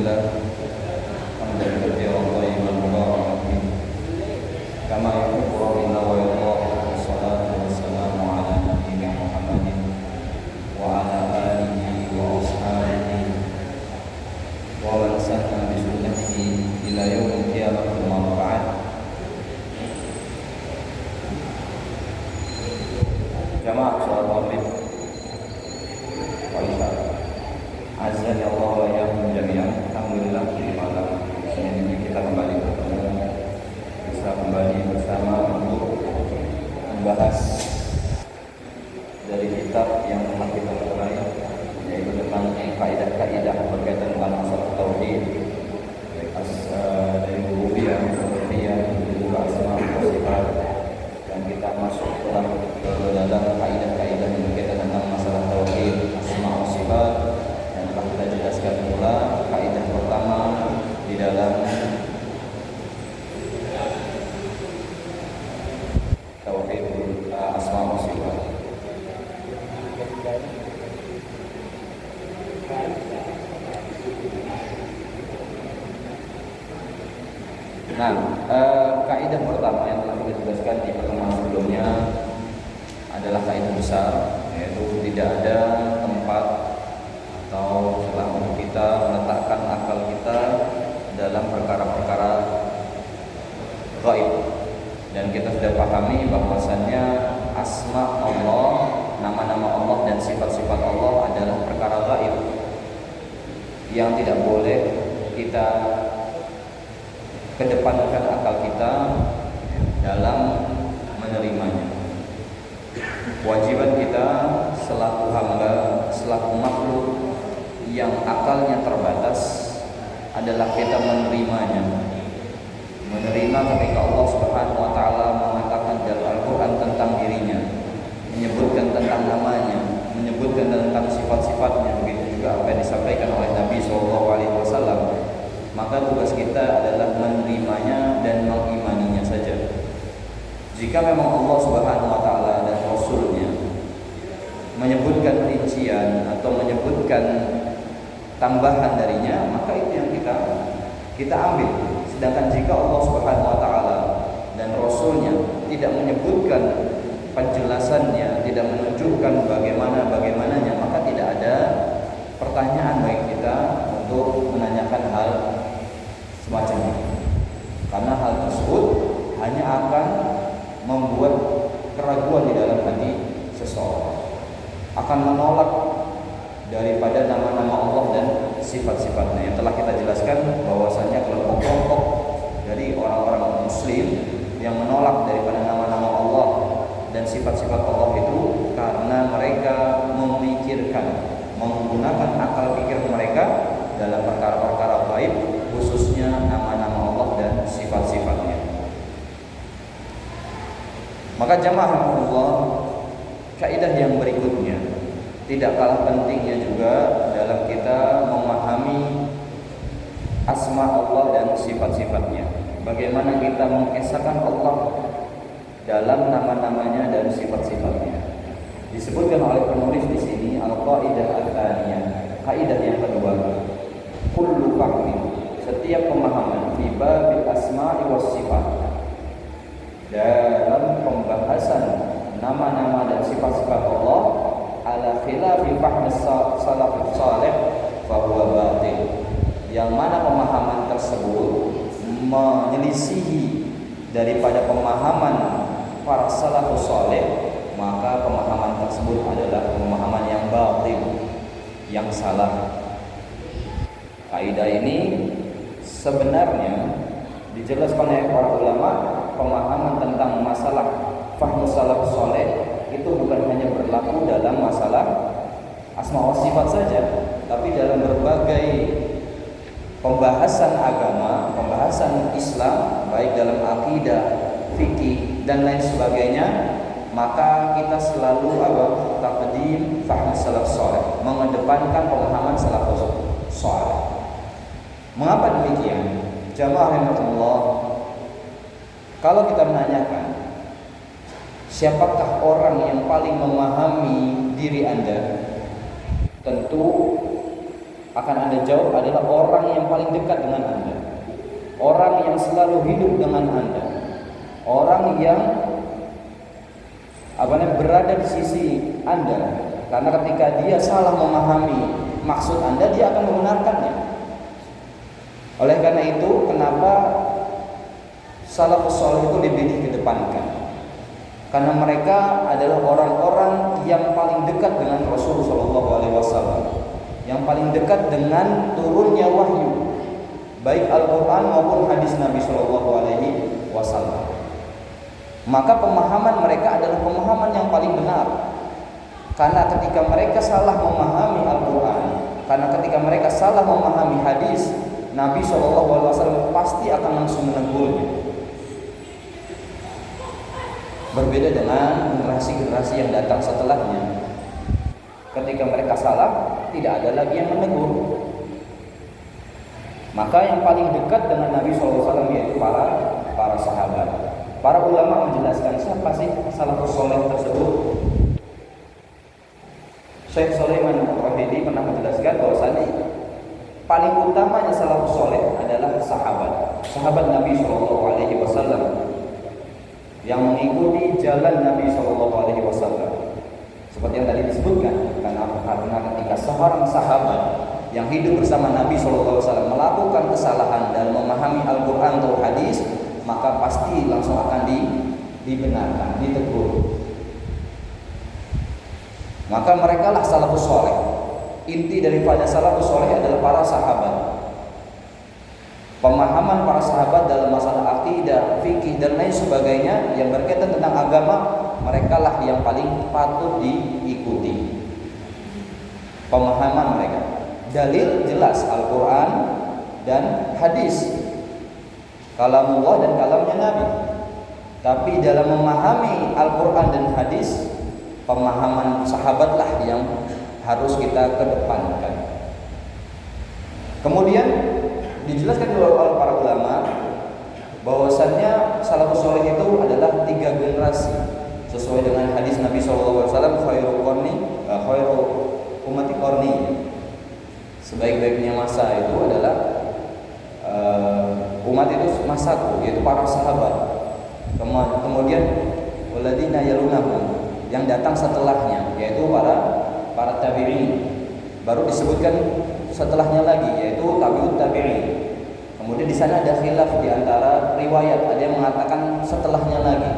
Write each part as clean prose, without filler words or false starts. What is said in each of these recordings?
لله حمدا كثيرا طيبا مباركا فيه كما يحب ربنا ويرضى. والصلاة والسلام على نبينا محمد وعلى آله وأصحابه ومن سن بسنته إلى يوم القيامة. أما بعد. Jamaah sholat maghrib wa isya. Azza ya Allah wa iyyakum jami'an. Alhamdulillah di malam Senin ini kita kembali bertemu, bisa kembali bersama untuk membahas dari kitab yang telah kita mulai, yaitu tentang kaidah-kaidah berkaitan dengan masalah tauhid, dari rububiyah, uluhiyah, juga asma wa sifat. Dan kita masuk ke dalam kaidah-kaidah yang berkaitan tentang masalah tauhid, asma wa sifat. Dan telah kita jelaskan pula kaidah pertama di dalam tauhid asma wa sifat. Nah, kaidah pertama yang telah kita jelaskan di pertemuan sebelumnya adalah kaidah besar, yaitu tidak ada tempat atau celah untuk kita meletakkan akal kita dalam perkara-perkara gaib. Dan kita sudah pahami bahwasannya asma Allah, nama-nama Allah dan sifat-sifat Allah adalah perkara gaib yang tidak boleh kita kedepankan akal kita dalam menerimanya. Kewajiban kita selaku hamba, selaku makhluk yang akalnya terbatas adalah kita menerimanya. Menerima ketika Allah Subhanahu wa taala mengatakan dalam Al-Qur'an tentang dirinya, menyebutkan tentang namanya, menyebutkan tentang sifat-sifatnya, begitu juga apa yang disampaikan oleh Nabi SAW. Maka tugas kita adalah menerimanya dan mengimaninya saja. Jika memang Allah Subhanahu wa taala dan Rasulnya menyebutkan rincian atau menyebutkan tambahan darinya, maka itu yang kita ambil. Sedangkan jika Allah Subhanahu wa taala dan Rasulnya tidak menyebutkan penjelasannya, tidak menunjukkan bagaimananya, maka tidak ada pertanyaan bagi kita untuk menanyakan hal semacam ini. Karena hal tersebut hanya akan membuat keraguan di dalam hati seseorang, akan menolak daripada nama-nama Allah dan sifat-sifatnya. Yang telah kita jelaskan bahwasanya kelompok-kelompok dari orang-orang muslim yang menolak daripada nama-nama Allah dan sifat-sifat Allah itu karena mereka memikirkan, menggunakan akal pikir mereka dalam perkara-perkara gaib, khususnya nama-nama Allah dan sifat-sifatnya. Maka jamaah Allah, kaidah yang berikutnya tidak kalah pentingnya juga dalam kita memahami asma Allah dan sifat-sifatnya. Bagaimana kita mengesahkan Allah dalam nama-namanya dan sifat-sifatnya. Disebutkan oleh penulis di sini al-qaidah ats-tsaniyah, kaidah yang kedua, kullu fahmin, setiap pemahaman fi babil asma'i was sifat, dalam pembahasan nama-nama dan sifat-sifat Allah ala khilafi fahmi salafus salih fa huwa batil, yang mana pemahaman tersebut menyelisihi daripada pemahaman para salafus salih, maka pemahaman tersebut adalah pemahaman yang batil, yang salah. Kaidah ini sebenarnya dijelaskan oleh para ulama. Pemahaman tentang masalah fahmu salaf soleh itu bukan hanya berlaku dalam masalah asma wa sifat saja, tapi dalam berbagai pembahasan agama, pembahasan Islam, baik dalam akidah, fikih dan lain sebagainya. Maka kita selalu taqdim fahmu salaf soleh, mengedepankan pemahaman salafus soleh. Mengapa demikian? Jamaah rahmatullah, kalau kita menanyakan siapakah orang yang paling memahami diri Anda, tentu akan Anda jawab adalah orang yang paling dekat dengan Anda, orang yang selalu hidup dengan Anda, orang yang berada di sisi Anda. Karena ketika dia salah memahami maksud Anda, dia akan membenarkannya. Oleh karena itu, kenapa salafus saleh itu lebih dikedepankan? Karena mereka adalah orang-orang yang paling dekat dengan Rasulullah SAW, yang paling dekat dengan turunnya wahyu, baik Al-Quran maupun hadis Nabi SAW. Maka pemahaman mereka adalah pemahaman yang paling benar. Karena ketika mereka salah memahami Al-Quran, karena ketika mereka salah memahami hadis, Nabi SAW pasti akan langsung menegurnya. Berbeda dengan generasi-generasi yang datang setelahnya. Ketika mereka salah, tidak ada lagi yang menegur. Maka yang paling dekat dengan Nabi SAW yaitu para sahabat. Para ulama menjelaskan siapa sih salafus saleh tersebut. Syekh Sulaiman Al-Wahidi pernah menjelaskan bahwasanya paling utamanya salafus saleh adalah sahabat Nabi SAW yang mengikuti jalan Nabi SAW. Seperti yang tadi disebutkan, karena ketika seorang sahabat yang hidup bersama Nabi SAW melakukan kesalahan dan memahami Al-Quran atau hadis, maka pasti langsung akan dibenarkan, ditegur. Maka mereka lah salafus saleh. Inti daripada salafus saleh adalah para sahabat. Pemahaman para sahabat dalam masalah akidah, fikih dan lain sebagainya yang berkaitan tentang agama, mereka lah yang paling patut diikuti. Pemahaman mereka, dalil jelas Al-Quran dan hadis, kalamullah dan kalamnya Nabi. Tapi dalam memahami Al-Quran dan hadis, pemahaman sahabatlah yang harus kita kedepankan. Kemudian dijelaskan oleh para ulama bahwasannya salafus saleh itu adalah 3 generasi sesuai dengan hadis Nabi SAW, khairu ummati qarni. Sebaik-baiknya masa itu adalah umat itu masaku, yaitu para sahabat. Kemudian waladina yalunahum, yang datang setelahnya, yaitu para tabi'in. Baru disebutkan setelahnya lagi, yaitu tabi'ut tabi'in. Kemudian di sana ada khilaf di antara riwayat, ada yang mengatakan setelahnya lagi.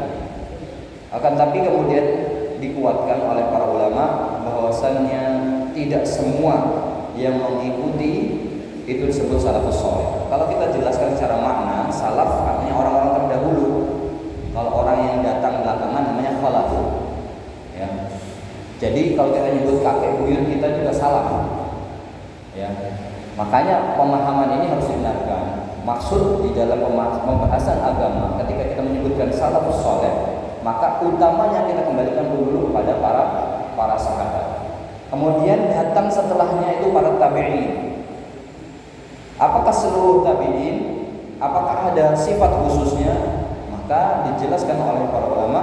Akan tapi kemudian dikuatkan oleh para ulama bahwasannya tidak semua yang mengikuti itu disebut salafus saleh. Kalau kita jelaskan secara makna, salaf artinya orang-orang terdahulu. Kalau orang yang datang belakangan namanya khalaf. Ya. Jadi kalau kita nyebut kakek buyut kita juga salah. Ya. Makanya pemahaman ini harus dibenarkan. Maksud di dalam pembahasan agama ketika kita menyebutkan salafus saleh, maka utamanya kita kembalikan dulu kepada para sahabat. Kemudian datang setelahnya itu para tabi'in. Apakah seluruh tabi'in? Apakah ada sifat khususnya? Maka dijelaskan oleh para ulama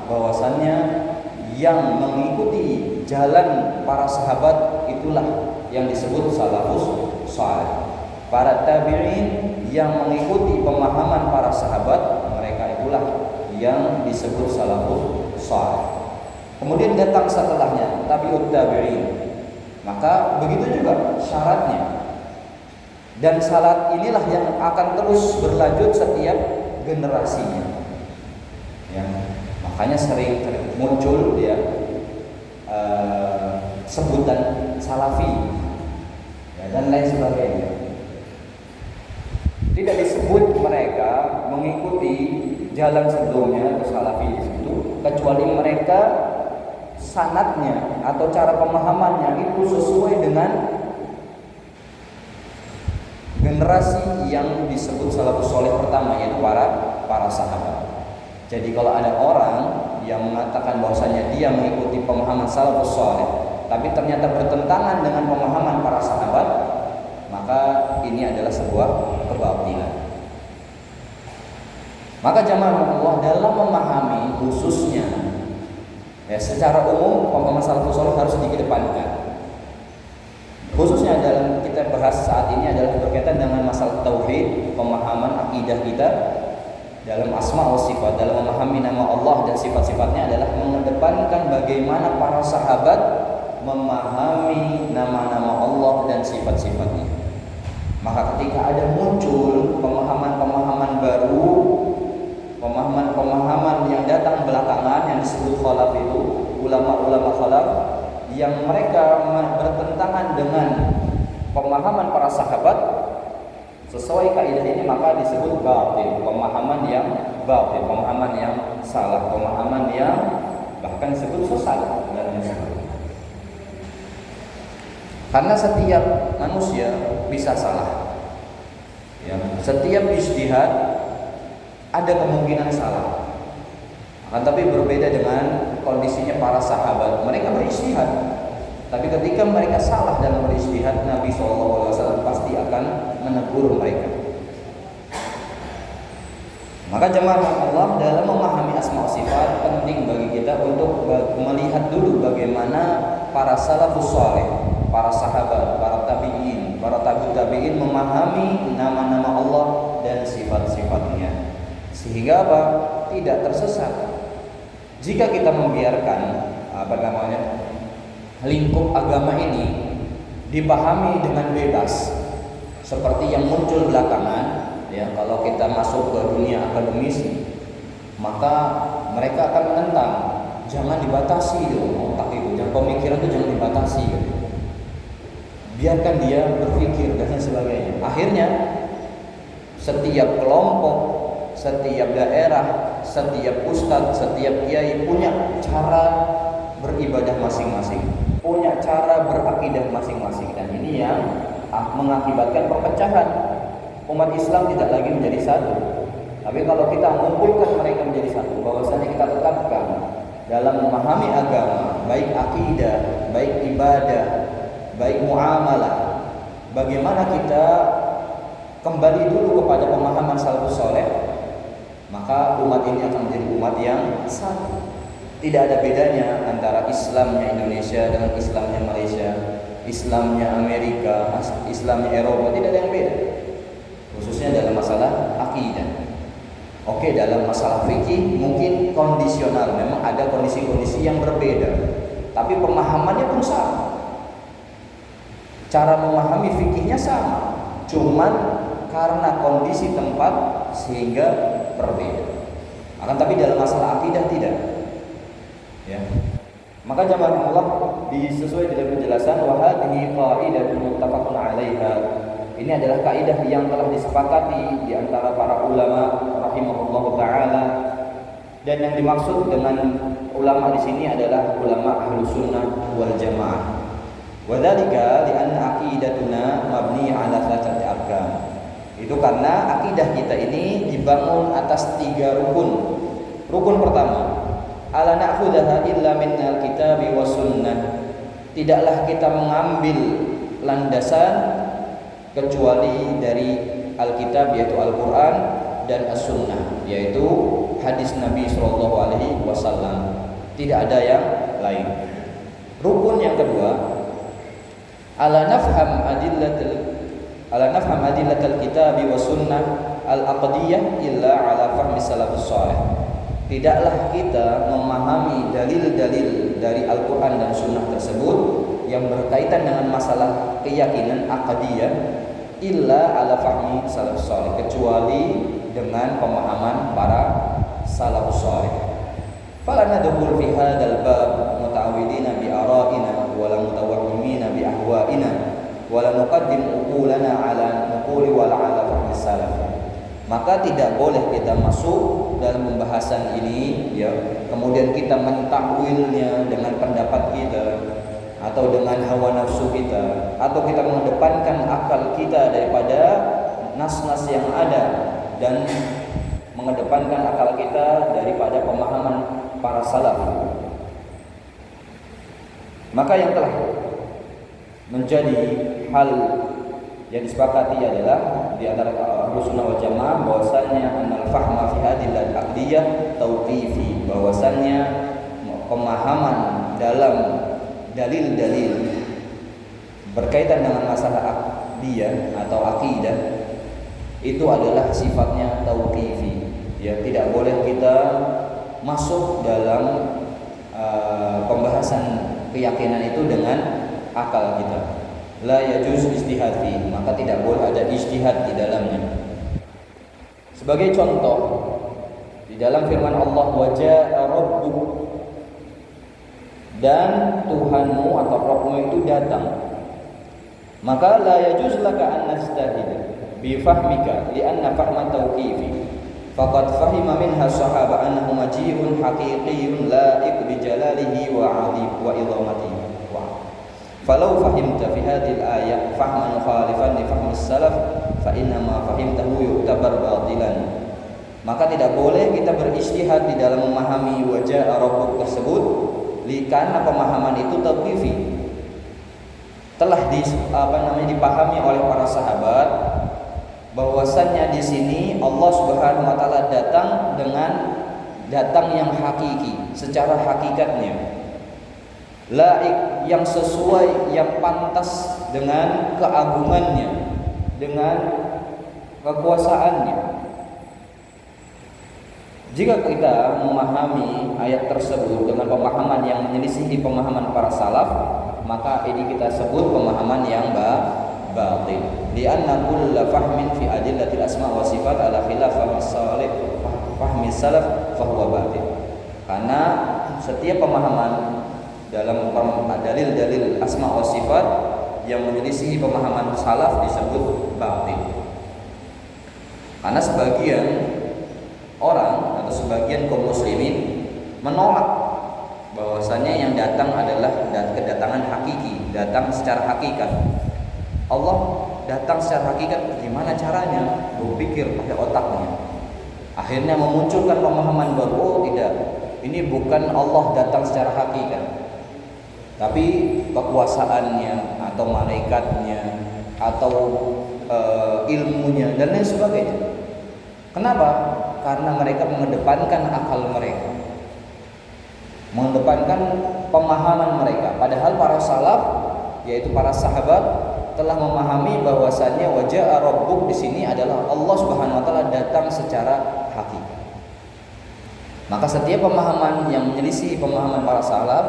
bahwasannya yang mengikuti jalan para sahabat itulah yang disebut salafus saleh. Para tabi'in yang mengikuti pemahaman para sahabat, mereka itulah yang disebut salafus saleh. Kemudian datang setelahnya tabi'ut tabi'in. Maka begitu juga syaratnya. Dan syarat inilah yang akan terus berlanjut setiap generasinya. Ya, makanya sering muncul ya sebutan salafi ya, dan lain sebagainya. Tidak disebut mereka mengikuti jalan sebelumnya atau salafi di situ, kecuali mereka sanadnya atau cara pemahamannya itu sesuai dengan generasi yang disebut salafus saleh pertama, yaitu para sahabat. Jadi kalau ada orang yang mengatakan bahwasanya dia mengikuti pemahaman salafus saleh, tapi ternyata bertentangan dengan pemahaman para sahabat, maka ini adalah sebuah kebatilan. Maka jamaah Allah dalam memahami khususnya ya secara umum pemahaman salafus saleh harus dikedepankan. Khususnya dalam kita bahas saat ini adalah berkaitan dengan masalah tauhid, pemahaman akidah kita dalam asma wa sifat, dalam memahami nama Allah dan sifat-sifatnya adalah mengedepankan bagaimana para sahabat memahami nama-nama Allah dan sifat-sifatnya. Maka ketika ada muncul pemahaman-pemahaman baru, pemahaman-pemahaman yang datang belakangan yang disebut khalaf itu, ulama-ulama khalaf, yang mereka bertentangan dengan pemahaman para sahabat sesuai kaidah ini, maka disebut batil, pemahaman yang batil, pemahaman yang salah, pemahaman yang bahkan disebut sesat dan lain sebagainya. Karena setiap manusia bisa salah, ya, setiap ijtihad ada kemungkinan salah. Tapi berbeda dengan kondisinya para sahabat, mereka berijtihad, tapi ketika mereka salah dalam berijtihad, Nabi SAW pasti akan menegur mereka. Maka jemaah Allah, dalam memahami asma sifat penting bagi kita untuk melihat dulu bagaimana para salafus saleh, para sahabat, para tabi'in, para tabi'ut tabi'in memahami nama-nama Allah dan sifat-sifatnya, sehingga apa? Tidak tersesat. Jika kita membiarkan lingkup agama ini dipahami dengan bebas seperti yang muncul belakangan, ya, kalau kita masuk ke dunia akademisi, maka mereka akan menentang, jangan dibatasi dong otak itu, jangan pemikiran itu jangan dibatasi gitu. Biarkan dia berpikir dan sebagainya. Akhirnya setiap kelompok, setiap daerah, setiap ustadz, setiap kiai punya cara beribadah masing-masing, punya cara berakidah masing-masing, dan ini yang mengakibatkan perpecahan. Umat Islam tidak lagi menjadi satu. Tapi kalau kita mengumpulkan mereka menjadi satu, bahwasanya kita tetapkan dalam memahami agama, baik akidah, baik ibadah, baik muamalah, bagaimana kita kembali dulu kepada pemahaman salafus saleh, maka umat ini akan menjadi umat yang satu. Tidak ada bedanya antara Islamnya Indonesia dengan Islamnya Malaysia, Islamnya Amerika, Islamnya Eropa, tidak ada yang beda. Khususnya dalam masalah akidah. Oke, dalam masalah fikih mungkin kondisional, memang ada kondisi-kondisi yang berbeda, tapi pemahamannya pun sama. Cara memahami fikihnya sama, cuman karena kondisi tempat sehingga berbeda. Akan tapi dalam masalah akidah tidak. Ya. Maka jamaah Allah disesuai dengan penjelasan wa hadhihi qaidatun muttafaqun 'alaiha. Ini adalah kaidah yang telah disepakati di antara para ulama rahimahullahu taala, dan yang dimaksud dengan ulama di sini adalah ulama Ahlus Sunnah wal Jamaah. Wa dzalika li'anna aqidatuna mabniyah 'ala thalathati arkan. Itu karena akidah kita ini dibangun atas 3 rukun. Rukun pertama, ala na'khudhaha illa minnal kitabi was sunnah. Tidaklah kita mengambil landasan kecuali dari Alkitab, yaitu Al-Quran, dan As-Sunnah, yaitu hadis Nabi SAW. Tidak ada yang lain. Rukun yang kedua, ala nafham adillatul kitabi wa sunnah al-aqdiyah illa ala fahmi salafus salih. Tidaklah kita memahami dalil-dalil dari Al-Quran dan Sunnah tersebut yang berkaitan dengan masalah keyakinan aqdiyah illa ala fahmi salafus salih, kecuali dengan pemahaman para salafus salih. Fala nadkhul fi hadzal bab muta'awwidina bi ara'ina wa la mutawahhimina bi ahwa'ina wa la nuqaddim uqulana ala nuquli wa ala fahmi salaf. Maka tidak boleh kita masuk dalam pembahasan ini, ya, kemudian kita mentakwilnya dengan pendapat kita atau dengan hawa nafsu kita, atau kita mengedepankan akal kita daripada nas-nas yang ada, dan mengedepankan akal kita daripada pemahaman para salaf. Maka yang telah menjadi hal yang disepakati adalah di antara Ahlus Sunnah wal Jamaah bahwasannya anal fahma fi hadhil aqdiyah tauqifi, bahwasannya pemahaman dalam dalil-dalil berkaitan dengan masalah dia atau akidah itu adalah sifatnya tauqifi. Ya, tidak boleh kita masuk dalam pembahasan keyakinan itu dengan akal kita. La yajuz ijtihad fi, maka tidak boleh ada ijtihad di dalamnya. Sebagai contoh, di dalam firman Allah, wa jaa rabbuk, dan Tuhanmu atau Rabbmu itu datang. Maka la yajuz laka an nastahid bi fahmika li anna fahma tawqifi. Faqad fahima minha sahaba annahu maji'un haqiqiyyun la'iq bi jalalihi wa 'azim wa idhamatihi. Falau fahimta fi hadhihi al-ayah fahman mukhalifan li fahmi salaf fa inna ma fahimtahu yu'tabar batilan. Maka tidak boleh kita berijtihad di dalam memahami wajah rabbuk tersebut, karena pemahaman itu tauqifi. Telah dipahami oleh para sahabat bahwasannya di sini Allah Subhanahu wa taala datang dengan datang yang hakiki, secara hakikatnya. Laik, yang sesuai, yang pantas dengan keagungannya, dengan kekuasaannya. Jika kita memahami ayat tersebut dengan pemahaman yang menyelisihi pemahaman para salaf, maka ini kita sebut pemahaman yang batil. Li'anna kulla fahmin fi adillatil asma wa sifat ala khilaf fahmi salaf fahuwa batil. Karena setiap pemahaman dalam dalil-dalil asma wa sifat yang menyelisihi pemahaman salaf disebut batil. Karena sebagian orang atau sebagian kaum muslimin menolak bahwasannya yang datang adalah kedatangan hakiki, datang secara hakikat. Allah datang secara hakikat, gimana caranya? Berpikir pakai otaknya. Akhirnya memunculkan pemahaman baru, oh tidak, ini bukan Allah datang secara hakikat, tapi kekuasaannya atau malaikatnya atau ilmunya dan lain sebagainya. Kenapa? Karena mereka mengedepankan akal mereka, mengedepankan pemahaman mereka. Padahal para salaf, yaitu para sahabat, telah memahami bahwasannya wajah rabbuk di sini adalah Allah Subhanahu wa taala datang secara hakikat. Maka setiap pemahaman yang menyelisih pemahaman para salaf,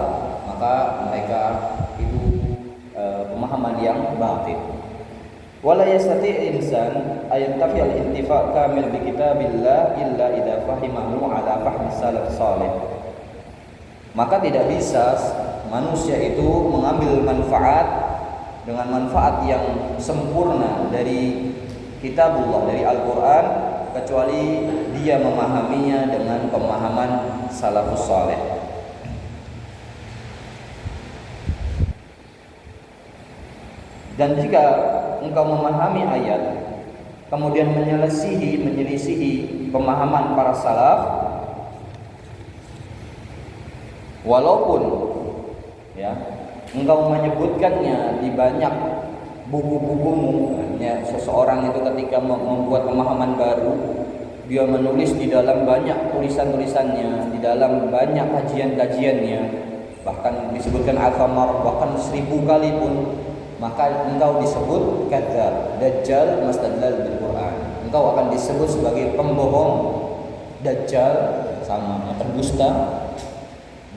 maka mereka itu pemahaman yang batil. Wala yastati insan ayantafi al-intifa' kamil bi kitabillah illa idza fahimahu ala fahmi salaf salih. Maka tidak bisa manusia itu mengambil manfaat dengan manfaat yang sempurna dari kitabullah, dari Al-Qur'an, kecuali dia memahaminya dengan pemahaman salafus salih. Dan jika engkau memahami ayat kemudian menyelisihi pemahaman para salaf, walaupun ya engkau menyebutkannya di banyak buku-bukumu, ya, seseorang itu ketika membuat pemahaman baru, dia menulis di dalam banyak tulisan-tulisannya, di dalam banyak kajian-kajiannya, bahkan disebutkan al-famar bahkan 1000 kali pun, maka engkau disebut kadzdzab, dajjal mastadlal bil Quran. Engkau akan disebut sebagai pembohong, dajjal, sama pendusta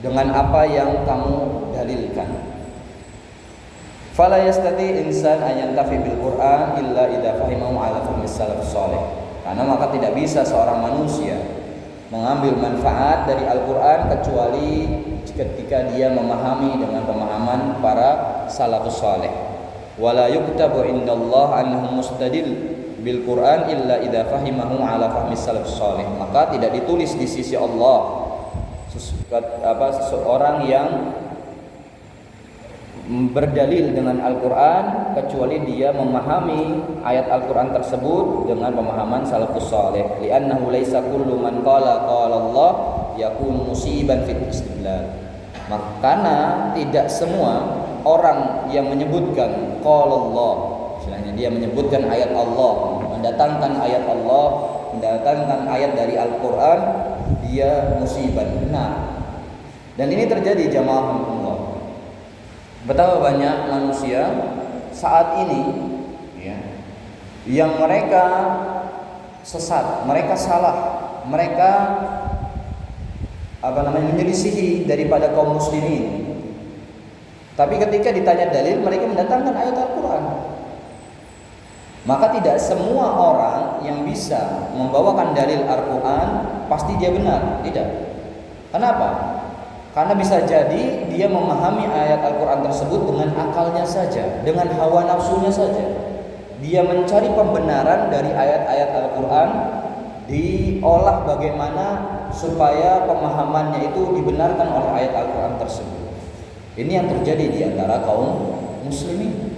dengan apa yang kamu dalilkan. Fala yastati insan ayantafi bil Quran illa idza fahimahu ala fahmi salaf salih. Karena maka tidak bisa seorang manusia mengambil manfaat dari Al-Quran kecuali ketika dia memahami dengan pemahaman para salafus salih. Wala yuktabu indallah annahu mustadil bil Quran illa idza fahimahu ala fahmi salafus salih. Maka tidak ditulis di sisi Allah seseorang yang berdalil dengan Al-Quran kecuali dia memahami ayat Al-Quran tersebut dengan pemahaman salafus salih. Li'annahu laisa kullu man qala Allah yakun musiban fit istidlal. Karena tidak semua orang yang menyebutkan qala Allah, istilahnya dia menyebutkan ayat Allah, mendatangkan ayat Allah, mendatangkan ayat dari Al-Quran, dia musiban, benar. Dan ini terjadi jamaah Allah. Betapa banyak manusia saat ini ya, yang mereka sesat, mereka salah, mereka menyelisihi daripada kaum muslimin. Tapi ketika ditanya dalil, mereka mendatangkan ayat Al-Quran. Maka tidak semua orang yang bisa membawakan dalil Al-Quran pasti dia benar. Tidak. Kenapa? Karena bisa jadi dia memahami ayat Al-Quran tersebut dengan akalnya saja, dengan hawa nafsunya saja. Dia mencari pembenaran dari ayat-ayat Al-Quran, diolah bagaimana supaya pemahamannya itu dibenarkan oleh ayat Al-Quran tersebut. Ini yang terjadi di antara kaum muslimin.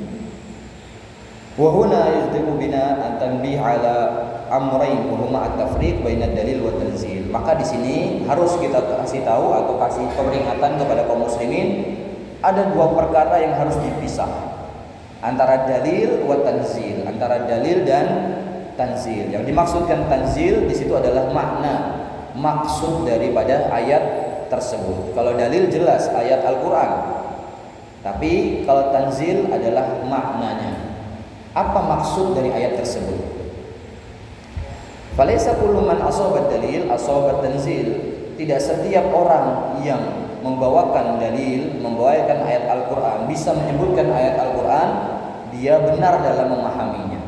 Wa huna yajdibu bina an tanbih ala amrayn wa huma at-tafriq baina dalil wa tanzil. Maka di sini harus kita kasih tahu atau kasih peringatan kepada kaum muslimin, ada dua perkara yang harus dipisah antara dalil wa tanzil, antara dalil dan tanzil. Yang dimaksudkan tanzil di situ adalah makna, maksud daripada ayat tersebut. Kalau dalil jelas ayat Al-Quran, tapi kalau tanzil adalah maknanya. Apa maksud dari ayat tersebut? Falaisa kullu man asabat dalil asabat tanzil. Tidak setiap orang yang membawakan dalil, membawakan ayat Al-Quran, bisa menyebutkan ayat Al-Quran, dia benar dalam memahaminya.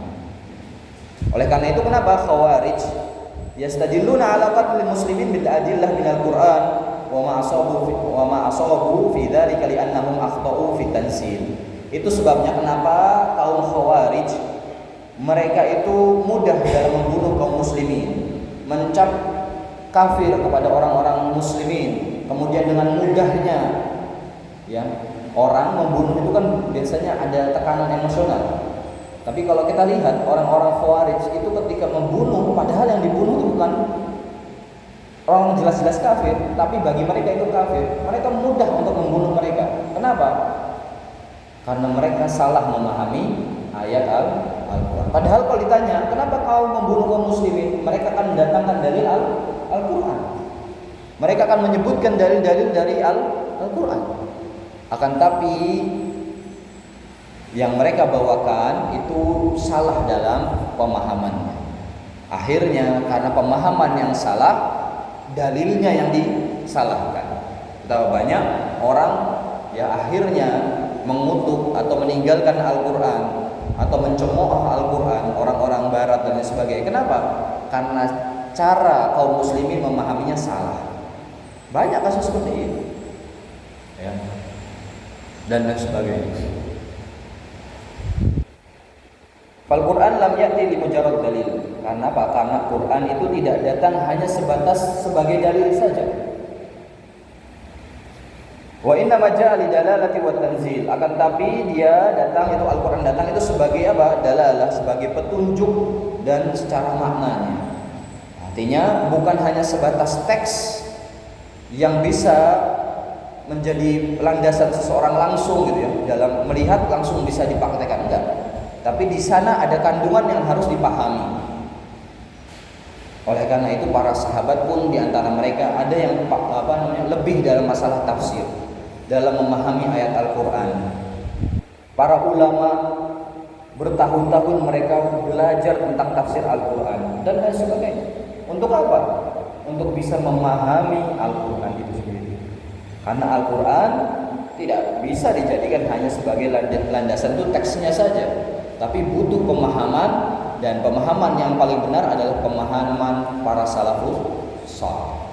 Oleh karena itu kenapa Khawarij yastadilluna ala qatlil muslimin bil adillah minal Quran wa ma asabu fi dzalika li annahum akhtau fi tanzil. Itu sebabnya kenapa kaum Khawarij mereka itu mudah dalam membunuh kaum muslimin, mencap kafir kepada orang-orang muslimin. Kemudian dengan mudahnya, ya, orang membunuh itu kan biasanya ada tekanan emosional. Tapi kalau kita lihat orang-orang Khawarij itu ketika membunuh, padahal yang dibunuh itu bukan orang jelas-jelas kafir, tapi bagi mereka itu kafir. Mereka mudah untuk membunuh mereka. Kenapa? Karena mereka salah memahami ayat Al-Quran. Padahal kalau ditanya, kenapa kau membunuh kaum muslimin? Mereka akan mendatangkan dalil Al-Quran. Mereka akan menyebutkan dalil-dalil dari Al-Quran. Akan tapi yang mereka bawakan itu salah dalam pemahamannya. Akhirnya karena pemahaman yang salah, dalilnya yang disalahkan. Betapa banyak orang ya akhirnya mengutuk atau meninggalkan Al-Quran atau mencemooh Al-Quran, orang-orang barat dan lain sebagainya. Kenapa? Karena cara kaum muslimin memahaminya salah. Banyak kasus seperti ini, ya, dan lain sebagainya. Al-Quran lam ya'ti li mujarrad dalil. Karena apa? Karena Quran itu tidak datang hanya sebatas sebagai dalil saja. Wa inna ma ja'a li dalalati wa tanzil. Akan tapi dia datang, itu Al-Quran datang itu sebagai apa? Dalalah, sebagai petunjuk dan secara maknanya. Artinya bukan hanya sebatas teks yang bisa menjadi landasan seseorang langsung gitu ya, dalam melihat langsung bisa dipraktekkan, enggak. Tapi di sana ada kandungan yang harus dipahami. Oleh karena itu para sahabat pun di antara mereka ada yang lebih dalam masalah tafsir, dalam memahami ayat Al-Quran. Para ulama bertahun-tahun mereka belajar tentang tafsir Al-Quran dan lain sebagainya. Untuk apa? Untuk bisa memahami Al-Quran itu sendiri. Karena Al-Quran tidak bisa dijadikan hanya sebagai landasan itu teksnya saja, tapi butuh pemahaman, dan pemahaman yang paling benar adalah pemahaman para salafus saleh.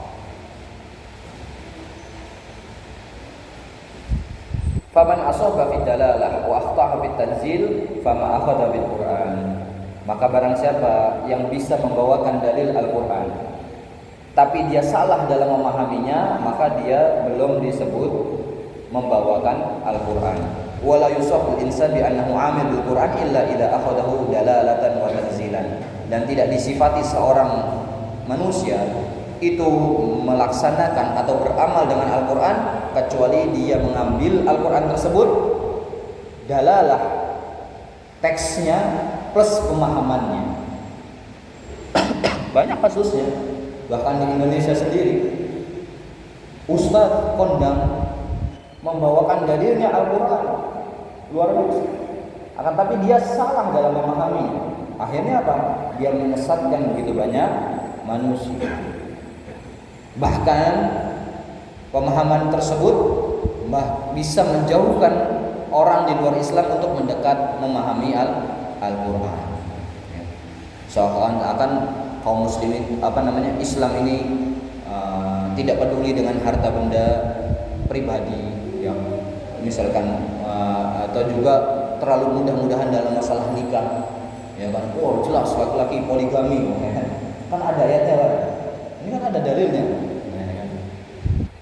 Faman asaba fi dalalah wa akhta'a fi tanzil fama akhadha bil Quran. Maka barang siapa yang bisa membawakan dalil Al-Quran tapi dia salah dalam memahaminya, maka dia belum disebut membawakan Al-Quran. Wala yusaful insan bi annahu amil bil Quran illa idza akhadahu dalalatan wa tanzilan. Dan tidak disifati seorang manusia itu melaksanakan atau beramal dengan Al-Quran kecuali dia mengambil Al-Quran tersebut dalalah, teksnya plus pemahamannya. Banyak kasusnya, bahkan di Indonesia sendiri ustadz kondang membawakan dalilnya Al-Quran, luar biasa. akan tapi dia salah dalam memahami. Akhirnya apa? Dia menyesatkan begitu banyak manusia. Bahkan pemahaman tersebut bisa menjauhkan orang di luar Islam untuk mendekat memahami Al-Quran. Seakan-akan kaum muslimin Islam ini tidak peduli dengan harta benda pribadi, yang misalkan atau juga terlalu mudah-mudahan dalam masalah nikah, ya kan? Oh jelas laki-laki poligami, kan ada ayatnya, kan? Ini kan ada dalilnya.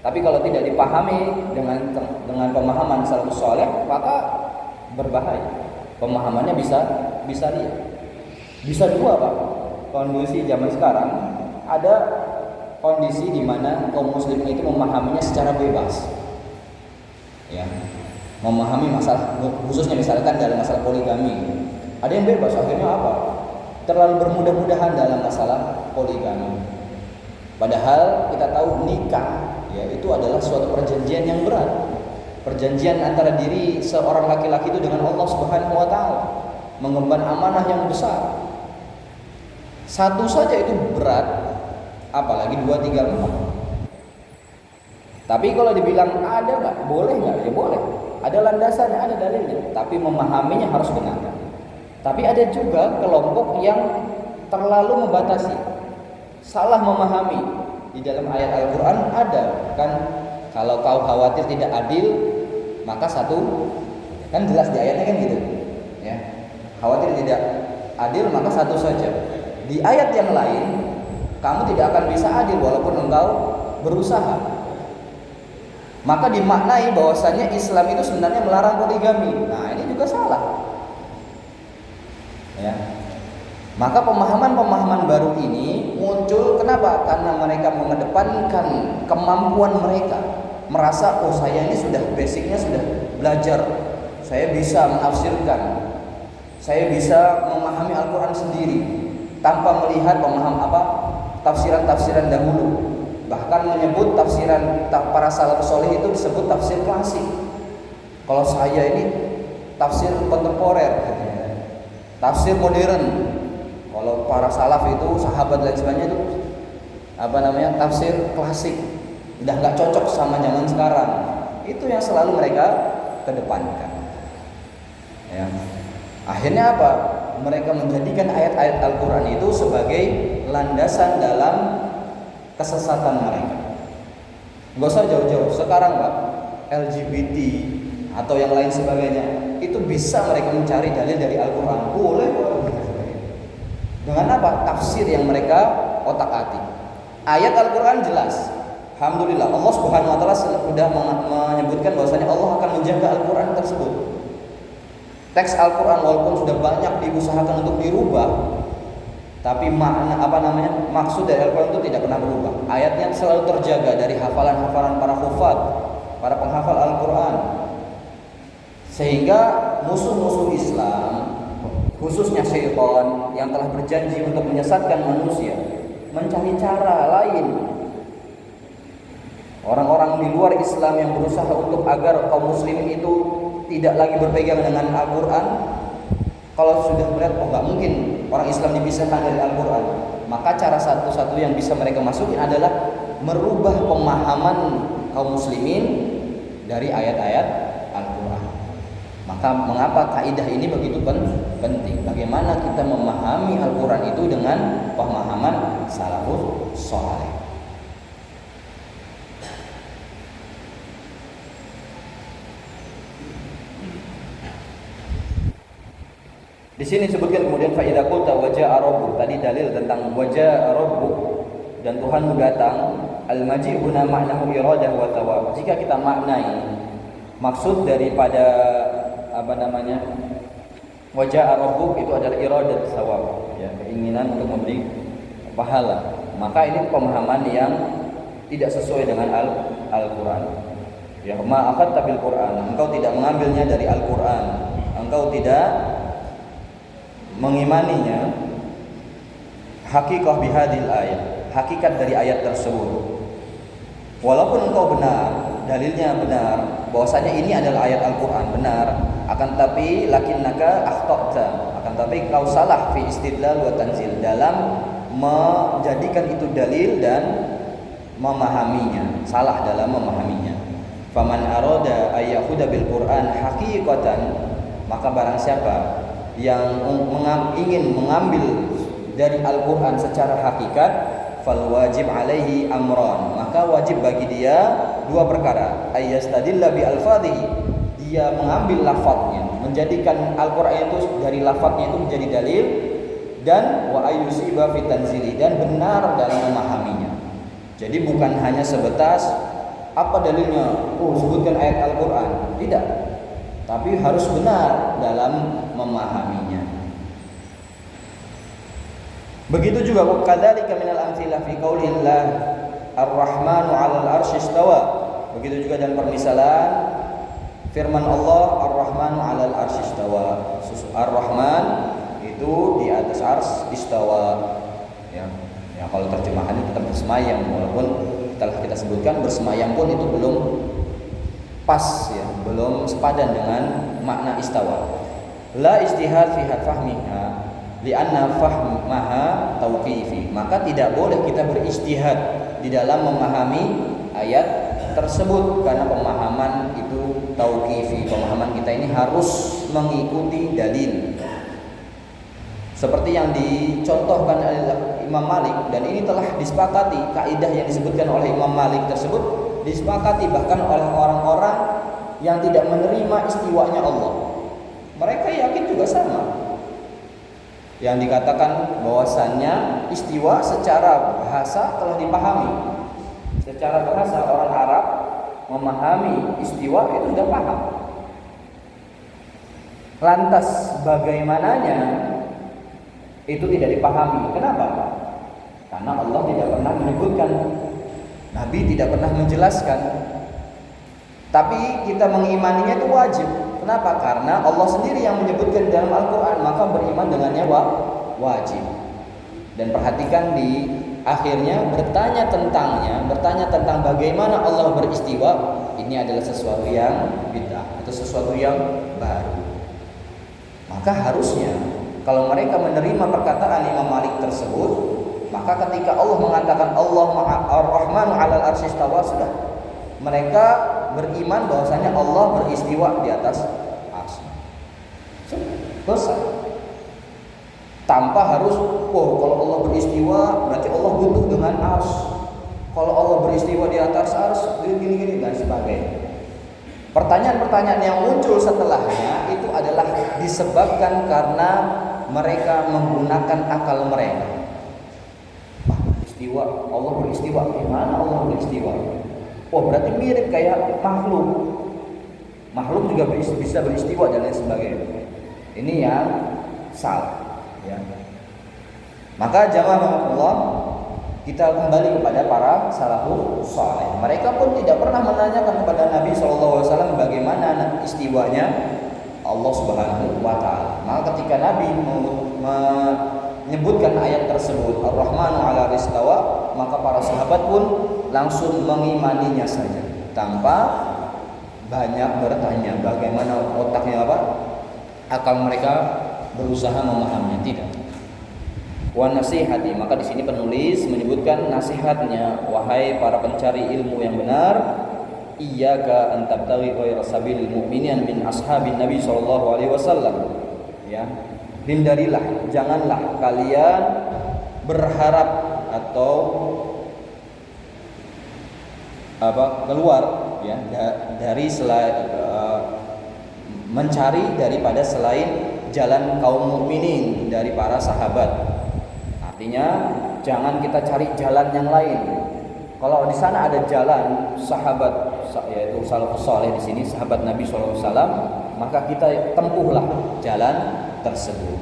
Tapi kalau tidak dipahami dengan pemahaman salafus saleh, maka berbahaya. Pemahamannya bisa lihat. Bisa dua, Pak. Kondisi zaman sekarang ada kondisi di mana kaum muslim itu memahaminya secara bebas. Ya. Memahami masalah khususnya misalkan dalam masalah poligami. Ada yang bebas, akhirnya apa? Terlalu bermudah-mudahan dalam masalah poligami. Padahal kita tahu nikah ya itu adalah suatu perjanjian yang berat. Perjanjian antara diri seorang laki-laki itu dengan Allah Subhanahu wa taala, mengemban amanah yang besar. Satu saja itu berat, apalagi 2, 3, 4. Tapi kalau dibilang ada nggak, boleh nggak? Ya boleh. Ada landasannya, ada dalilnya. Tapi memahaminya harus benar. Tapi ada juga kelompok yang terlalu membatasi, salah memahami. Di dalam ayat Al-Quran ada kan, kalau kau khawatir tidak adil, maka satu, kan jelas di ayatnya kan gitu, ya. Khawatir tidak adil maka satu saja. Di ayat yang lain, kamu tidak akan bisa adil walaupun engkau berusaha. Maka dimaknai bahwasanya Islam itu sebenarnya melarang poligami. Nah ini juga salah. Ya. Maka pemahaman-pemahaman baru ini muncul, kenapa? Karena mereka mengedepankan kemampuan mereka. Merasa, oh saya ini sudah basicnya sudah belajar, saya bisa menafsirkan, saya bisa memahami Al-Quran sendiri tanpa melihat tafsiran-tafsiran dahulu. Bahkan menyebut tafsiran para salafus saleh itu disebut tafsir klasik. Kalau saya ini tafsir kontemporer, tafsir modern. Kalau para salaf itu, sahabat dan sebagainya itu tafsir klasik, udah nggak cocok sama zaman sekarang. Itu yang selalu mereka kedepankan. Ya. Akhirnya apa? Mereka menjadikan ayat-ayat Al-Quran itu sebagai landasan dalam kesesatan mereka. Nggak usah jauh-jauh. Sekarang Pak, LGBT atau yang lain sebagainya, itu bisa mereka mencari dalil dari Al-Quran. Boleh. Dengan apa? Tafsir yang mereka otak-atik. Ayat Al-Quran jelas. Alhamdulillah Allah Subhanahu wa taala sudah menyebutkan bahwasanya Allah akan menjaga Al-Quran tersebut. Teks Al-Quran walaupun sudah banyak diusahakan untuk dirubah, tapi maksud dari Al-Quran itu tidak pernah berubah. Ayatnya selalu terjaga dari hafalan-hafalan para hufaz, para penghafal Al-Quran. Sehingga musuh-musuh Islam, khususnya syaitan yang telah berjanji untuk menyesatkan manusia, mencari cara lain. Orang-orang di luar Islam yang berusaha untuk agar kaum muslimin itu tidak lagi berpegang dengan Al-Quran. Kalau sudah melihat, oh nggak mungkin orang Islam dipisahkan dari Al-Quran, maka cara satu-satu yang bisa mereka masukin adalah merubah pemahaman kaum muslimin dari ayat-ayat Al-Quran. Maka mengapa kaidah ini begitu penting? Bagaimana kita memahami Al-Quran itu dengan pemahaman salafus saleh. Di sini disebutkan kemudian fa idza qulta waja'a rabbuk, tadi dalil tentang waja'a rabbuk dan Tuhanmu datang. Al-maji' huna ma'nahu iradah wa thawab. Jika kita maknai maksud daripada waja'a rabbuk itu adalah iradah thawab, ya, keinginan untuk memberi pahala, maka ini pemahaman yang tidak sesuai dengan Al-Quran. Ya, ma akhadta bil Quran, engkau tidak mengambilnya dari Al-Quran, engkau tidak mengimaninya hakikah bihadil ayat, hakikat dari ayat tersebut. Walaupun engkau benar, dalilnya benar, bahwasanya ini adalah ayat Al-Quran, benar, Akan tapi lakinnaka akhta'ta, akan tapi kau salah fi istidlal wa tanzil, dalam menjadikan itu dalil dan memahaminya, salah dalam memahaminya. Faman arada ayyahuda bil Qur'an haqiqatan, maka barang siapa yang ingin mengambil dari Al-Qur'an secara hakikat, fal wajib alaihi amran, maka wajib bagi dia dua perkara. Ayyastadilla bi alfadhihi, dia mengambil lafadznya, menjadikan Al-Qur'an itu dari lafadznya itu menjadi dalil, dan wa ayyusiba fi tanzili, dan benar dalam memahaminya. Jadi bukan hanya sebatas apa dalilnya, sebutkan ayat Al-Qur'an, tidak, tapi harus benar dalam memahaminya. Begitu juga kadzalika minal amtsilah fi qaulillah Ar-Rahmanu 'alal 'arsy istawa. Begitu juga dalam permisalan firman Allah Ar-Rahmanu 'alal 'arsy istawa. Ar-Rahman itu di atas ars istawa. Ya, kalau terjemahannya tetap bersemayam, walaupun telah kita sebutkan bersemayam pun itu belum pas, ya, belum sepadan dengan makna istawa. La istihad fi fahmiha li'anna fahmaha tauqifi, maka tidak boleh kita beristihad di dalam memahami ayat tersebut, karena pemahaman itu tauqifi, pemahaman kita ini harus mengikuti dalil. Seperti yang dicontohkan oleh Imam Malik, dan ini telah disepakati, kaidah yang disebutkan oleh Imam Malik tersebut disepakati bahkan oleh orang-orang yang tidak menerima istiwanya Allah. Mereka yakin juga sama. Yang dikatakan bahwasannya istiwa secara bahasa telah dipahami. Secara bahasa orang Arab memahami istiwa itu sudah paham. Lantas bagaimananya itu tidak dipahami. Kenapa? Karena Allah tidak pernah menyebutkan, Nabi tidak pernah menjelaskan. Tapi kita mengimaninya itu wajib. Kenapa? Karena Allah sendiri yang menyebutkan dalam Al-Quran, maka beriman dengannya wajib. Dan perhatikan di akhirnya bertanya tentang bagaimana Allah beristiwa, ini adalah sesuatu yang bid'ah, itu sesuatu yang baru. Maka harusnya kalau mereka menerima perkataan Imam Malik tersebut, maka ketika Allah mengatakan Allah Ar-Rahmanu 'alal 'arsy istawa, sudah mereka beriman bahwasanya Allah beristiwa di atas arsy. Selesai. Tanpa harus, kalau Allah beristiwa berarti Allah butuh dengan arsy. Kalau Allah beristiwa di atas arsy gini-gini dan sebagainya. Pertanyaan-pertanyaan yang muncul setelahnya itu adalah disebabkan karena mereka menggunakan akal mereka. Istiwa, Allah beristiwa. Gimana Allah beristiwa? Berarti mirip kayak makhluk. Makhluk juga bisa beristiwa dan lain sebagainya. Ini yang salah, ya. Maka jamaah Allah, kita kembali kepada para salafus saleh. Mereka pun tidak pernah menanyakan kepada Nabi SAW bagaimana istiwanya Allah Subhanahu wa taala. Maka ketika Nabi menyebutkan ayat tersebut Ar-Rahmanu 'ala istawa, maka para sahabat pun langsung mengimaninya saja tanpa banyak bertanya bagaimana otaknya, akal mereka berusaha memahaminya, tidak. Wa nasihati, maka di sini penulis menyebutkan nasihatnya, wahai para pencari ilmu yang benar, iyyaka an tabtaghi ghayra sabilil mu'minin min ashabin Nabi sallallahu alaihi wasallam. Ya, hindarilah, janganlah kalian berharap atau keluar, ya, dari mencari daripada selain jalan kaum mukminin dari para sahabat. Artinya jangan kita cari jalan yang lain. Kalau di sana ada jalan sahabat, yaitu salafus saleh di sini sahabat Nabi SAW, maka kita tempuhlah jalan tersebut.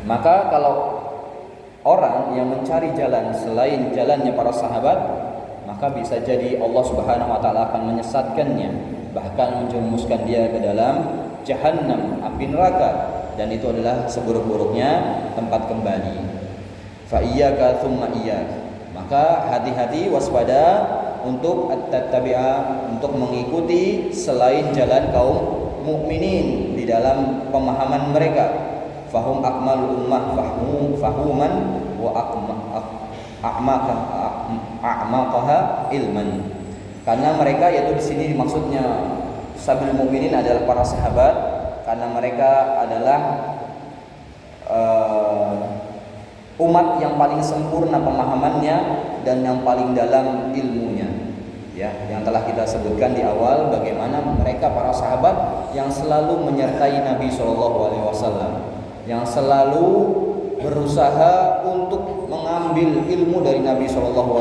Maka kalau orang yang mencari jalan selain jalannya para sahabat, maka bisa jadi Allah Subhanahu wa taala akan menyesatkannya, bahkan menjerumuskan dia ke dalam Jahannam, api neraka, dan itu adalah seburuk-buruknya tempat kembali. Fa iyyaka tsumma iyyak, maka hati-hati, waspada untuk at-tabi'a, untuk mengikuti selain jalan kaum mukminin di dalam pemahaman mereka. Fahum akmalul ummah fahuman wa a'maqaha ilman. Karena mereka, yaitu di sini maksudnya sabil mukminin adalah para sahabat, karena mereka adalah umat yang paling sempurna pemahamannya dan yang paling dalam ilmunya. Ya, yang telah kita sebutkan di awal bagaimana mereka para sahabat yang selalu menyertai Nabi SAW, yang selalu berusaha untuk mengambil ilmu dari Nabi SAW.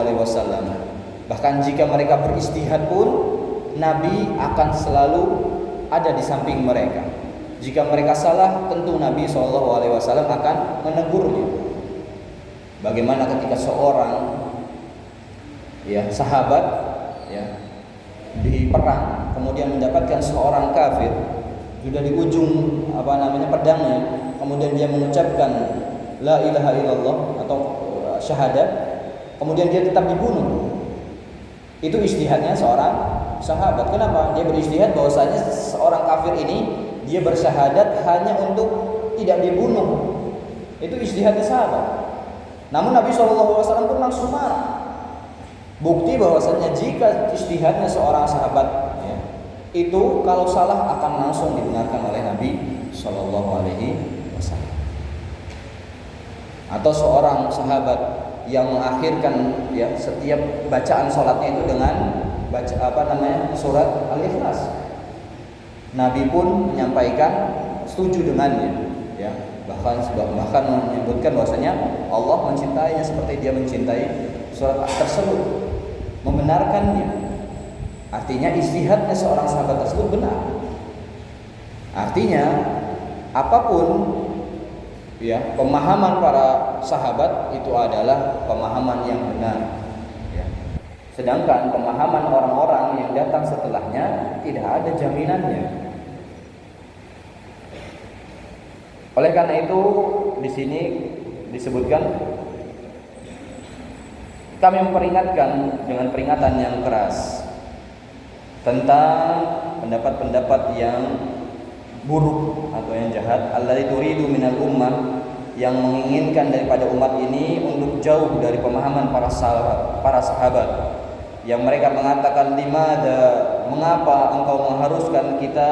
Bahkan jika mereka beristihad pun, Nabi akan selalu ada di samping mereka. Jika mereka salah, tentu Nabi SAW akan menegurnya. Bagaimana ketika seorang sahabat di perang, kemudian mendapatkan seorang kafir sudah di ujung pedangnya, kemudian dia mengucapkan la ilaha illallah atau syahadat, kemudian dia tetap dibunuh. Itu ijtihadnya seorang sahabat. Kenapa? Dia beristihad bahwasanya seorang kafir ini dia bersyahadat hanya untuk tidak dibunuh. Itu ijtihadnya sahabat. Namun Nabi SAW pun langsung marah. Bukti bahwasanya jika ijtihadnya seorang sahabat itu kalau salah akan langsung dibenarkan oleh Nabi SAW. Atau seorang sahabat yang mengakhirkan setiap bacaan sholatnya itu dengan surat Al-Ikhlas. Nabi pun menyampaikan setuju dengannya, bahkan menyebutkan bahwasanya Allah mencintainya seperti dia mencintai surat tersebut, membenarkannya. Artinya ijtihadnya seorang sahabat tersebut benar. Artinya apapun pemahaman para sahabat itu adalah pemahaman yang benar. Sedangkan pemahaman orang-orang yang datang setelahnya tidak ada jaminannya. Oleh karena itu di sini disebutkan, kami memperingatkan dengan peringatan yang keras tentang pendapat-pendapat yang buruk atau yang jahat, allati turidu minal ummah, yang menginginkan daripada umat ini untuk jauh dari pemahaman para sahabat, yang mereka mengatakan mengapa engkau mengharuskan kita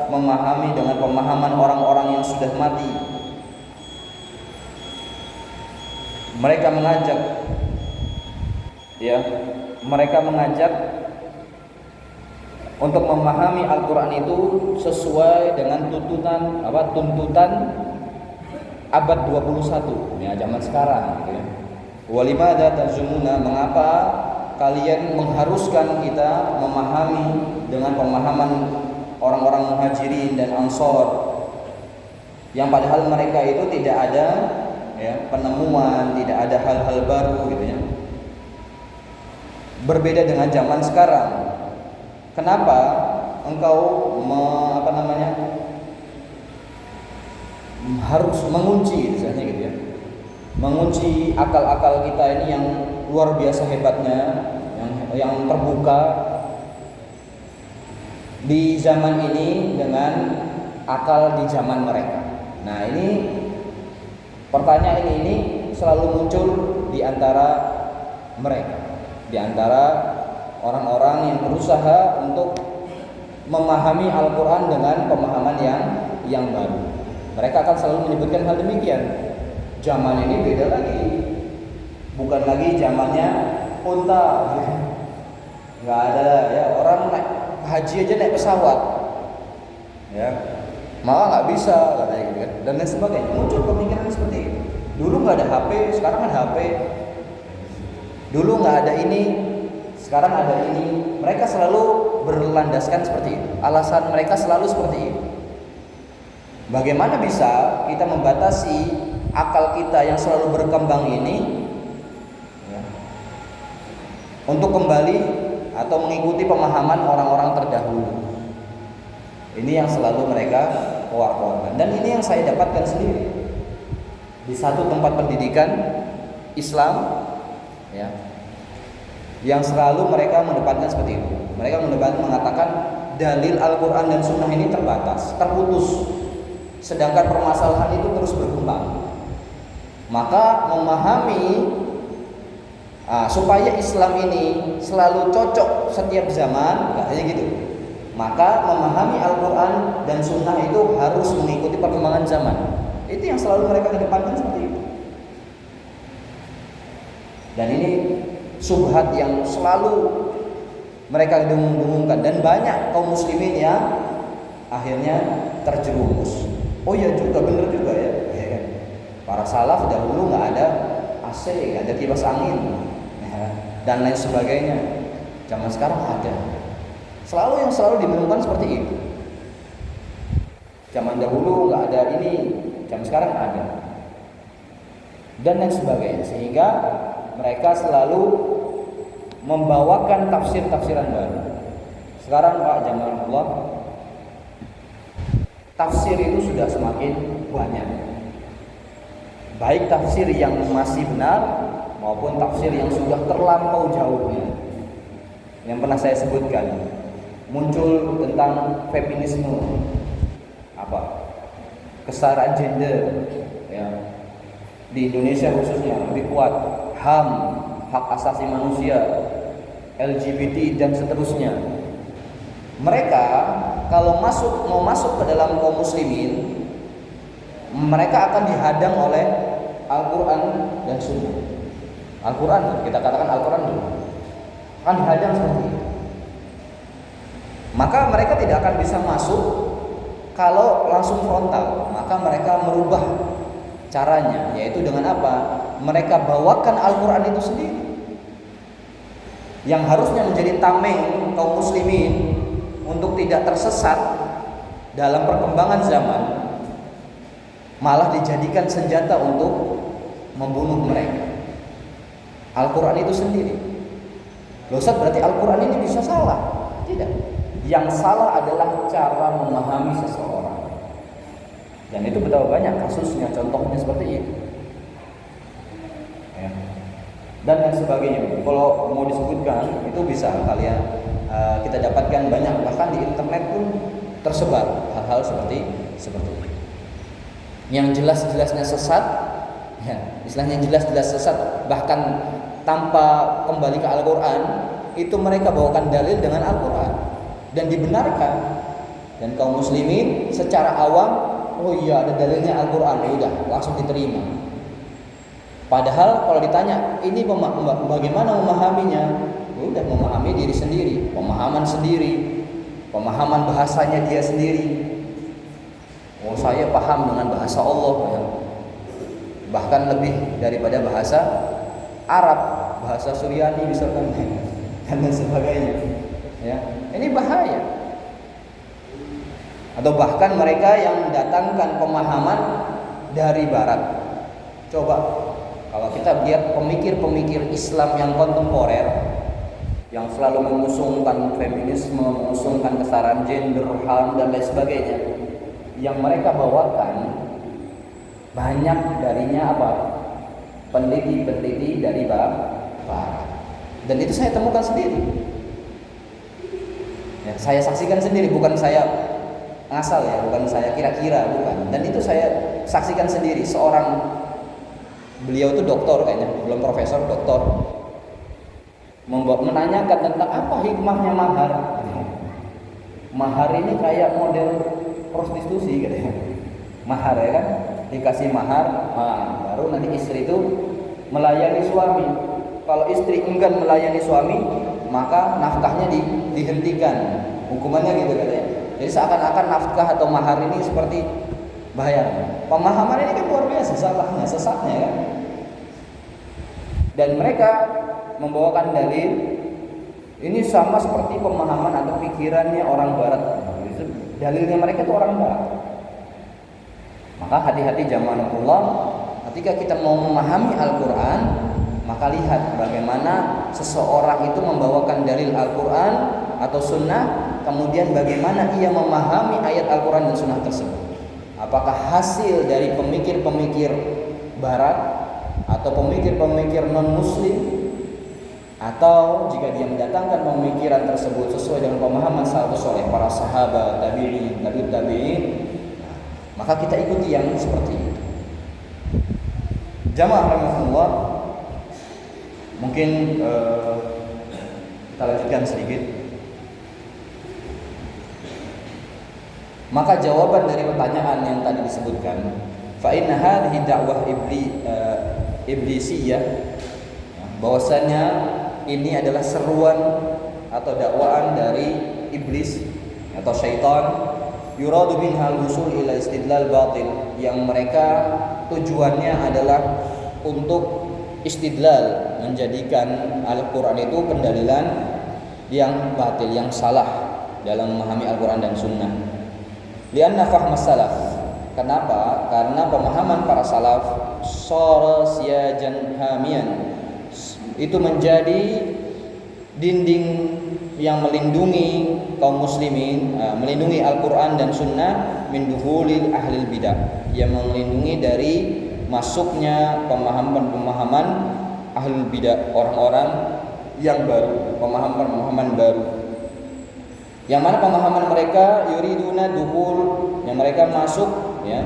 memahami dengan pemahaman orang-orang yang sudah mati. Mereka mengajak untuk memahami Al-Quran itu sesuai dengan tuntutan abad 21 zaman sekarang. Walimada tazumuna, mengapa kalian mengharuskan kita memahami dengan pemahaman orang-orang Muhajirin dan Ansor, yang padahal mereka itu tidak ada penemuan, tidak ada hal-hal baru berbeda dengan zaman sekarang. Kenapa engkau harus mengunci misalnya mengunci akal-akal kita ini yang luar biasa hebatnya, yang terbuka di zaman ini dengan akal di zaman mereka. Nah, ini pertanyaan ini selalu muncul di antara mereka, di antara orang-orang yang berusaha untuk memahami Al-Quran dengan pemahaman yang baru. Mereka akan selalu menyebutkan hal demikian. Zaman ini beda lagi, bukan lagi zamannya unta, nggak ada orang naik haji aja naik pesawat, malah nggak bisa katanya gitu kan, dan lain sebagainya. Muncul pemikiran seperti itu. Dulu nggak ada HP, sekarang ada HP. Dulu nggak ada ini, sekarang ada ini. Mereka selalu berlandaskan seperti itu. Alasan mereka selalu seperti itu. Bagaimana bisa kita membatasi akal kita yang selalu berkembang ini untuk kembali atau mengikuti pemahaman orang-orang terdahulu? Ini yang selalu mereka keluarkan, dan ini yang saya dapatkan sendiri di satu tempat pendidikan Islam, Yang selalu mereka mendepankan seperti itu. Mereka mengatakan dalil Al-Quran dan Sunnah ini terbatas, terputus, sedangkan permasalahan itu terus berkembang. Maka memahami supaya Islam ini selalu cocok setiap zaman, nggak hanya gitu. Maka memahami Al-Quran dan Sunnah itu harus mengikuti perkembangan zaman. Itu yang selalu mereka kedepankan seperti itu. Dan ini subhat yang selalu mereka dengung-dengungkan, dan banyak kaum muslimin yang akhirnya terjerumus. Oh ya juga, benar juga ya. Para salaf dahulu nggak ada AC, nggak ada kipas angin, dan lain sebagainya. Zaman sekarang ada. Yang selalu didengungkan seperti itu. Zaman dahulu nggak ada ini, zaman sekarang ada, dan lain sebagainya. Sehingga mereka selalu membawakan tafsir-tafsiran baru. Sekarang Pak Jamalullah, tafsir itu sudah semakin banyak. Baik tafsir yang masih benar maupun tafsir yang sudah terlampau jauhnya. Yang pernah saya sebutkan, muncul tentang feminisme, kesetaraan gender, ya, di Indonesia khususnya lebih kuat, HAM, hak asasi manusia, LGBT dan seterusnya. Mereka kalau mau masuk ke dalam kaum muslimin, mereka akan dihadang oleh Al-Quran dan Sunnah. Al-Quran, kita katakan Al-Quran dulu, akan dihadang seperti itu. Maka mereka tidak akan bisa masuk kalau langsung frontal. Maka mereka merubah caranya, yaitu dengan apa? Mereka bawakan Al-Quran itu sendiri, yang harusnya menjadi tameng kaum muslimin untuk tidak tersesat dalam perkembangan zaman, malah dijadikan senjata untuk membunuh mereka. Al-Quran itu sendiri. Loh Ustaz, berarti Al-Quran ini bisa salah? Tidak. Yang salah adalah cara memahami seseorang. Dan itu betapa banyak kasusnya, contohnya seperti itu. Ya. Dan lain sebagainya. Kalau mau disebutkan, itu bisa kalian kita dapatkan banyak, bahkan di internet pun tersebar hal-hal seperti itu. Yang jelas-jelasnya sesat, ya, istilahnya jelas-jelas sesat, bahkan tanpa kembali ke Al-Quran, itu mereka bawakan dalil dengan Al-Quran dan dibenarkan. Dan kaum muslimin secara awam, oh iya ada dalilnya Al-Quran, ya udah langsung diterima. Padahal kalau ditanya ini bagaimana memahaminya, ya udah memahami diri sendiri, pemahaman sendiri, pemahaman bahasanya dia sendiri. Oh saya paham dengan bahasa Allah, ya. Bahkan lebih daripada bahasa Arab, bahasa Suryani misalkan, dan sebagainya. Ya, ini bahaya. Atau bahkan mereka yang mendatangkan pemahaman dari Barat. Coba kalau kita lihat pemikir-pemikir Islam yang kontemporer, yang selalu mengusungkan feminisme, mengusungkan kesetaraan gender, HAM dan lain sebagainya, yang mereka bawakan banyak darinya peneliti-peneliti dari Barat. Dan itu saya temukan sendiri, ya, saya saksikan sendiri, bukan saya ngasal ya, bukan saya kira-kira, bukan. Dan itu saya saksikan sendiri. Beliau itu doktor kayaknya, belum profesor, doktor, menanyakan tentang apa hikmahnya mahar. Mahar ini kayak model prostitusi katanya. Mahar ya kan, dikasih mahar, baru nanti istri itu melayani suami. Kalau istri enggan melayani suami, maka nafkahnya dihentikan. Hukumannya gitu katanya. Jadi seakan-akan nafkah atau mahar ini seperti bayar. Pemahaman ini kan luar biasa, salahnya, sesatnya kan. Dan mereka membawakan dalil ini sama seperti pemahaman atau pikirannya orang Barat. Dalilnya mereka itu orang Barat. Maka hati-hati jamaahullah, ketika kita mau memahami Al-Quran, maka lihat bagaimana seseorang itu membawakan dalil Al-Quran atau Sunnah, kemudian bagaimana ia memahami ayat Al-Quran dan Sunnah tersebut. Apakah hasil dari pemikir-pemikir Barat atau pemikir-pemikir non-Muslim Atau jika dia mendatangkan pemikiran tersebut sesuai dengan pemahaman salafus saleh, para sahabat, tabi'in, tabi'in, maka kita ikuti yang seperti itu. Jamaah rahimahullah, mungkin kita lanjutkan sedikit. Maka jawaban dari pertanyaan yang tadi disebutkan, fa inna hadhihi da'wah iblisiyah, bahwasanya ini adalah seruan atau dakwaan dari iblis atau syaitan, yuradu minha al-wusul ila istidlal batil, yang mereka tujuannya adalah untuk istidlal, menjadikan Al-Quran itu pendalilan yang batil, yang salah dalam memahami Al-Quran dan Sunnah. Lianna fahmas salaf, kenapa? Karena pemahaman para salaf sara siyajan hamian, itu menjadi dinding yang melindungi kaum muslimin, melindungi Al-Quran dan Sunnah min duhulil ahlil bidah, yang melindungi dari masuknya pemahaman-pemahaman ahlul bidah, orang-orang yang baru, pemahaman-pemahaman baru, yang mana pemahaman mereka yuriduna duhul, yang mereka masuk, ya,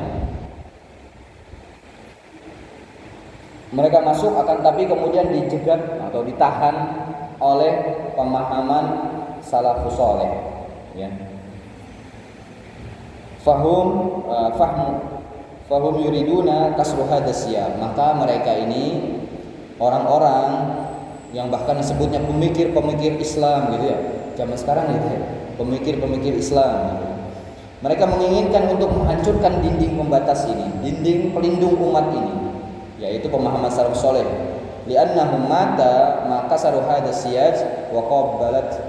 mereka masuk akan tapi kemudian dijegat atau ditahan oleh pemahaman salafus saleh, ya. Fahum yuriduna kasru hadasya, maka mereka ini orang-orang yang bahkan disebutnya pemikir-pemikir Islam gitu ya. Zaman sekarang gitu ya, pemikir-pemikir Islam gitu. Mereka menginginkan untuk menghancurkan dinding pembatas ini, dinding pelindung umat ini, yaitu pemahaman salafus saleh. Li'annahum mata maka saru hadas siyaj wa qabbalat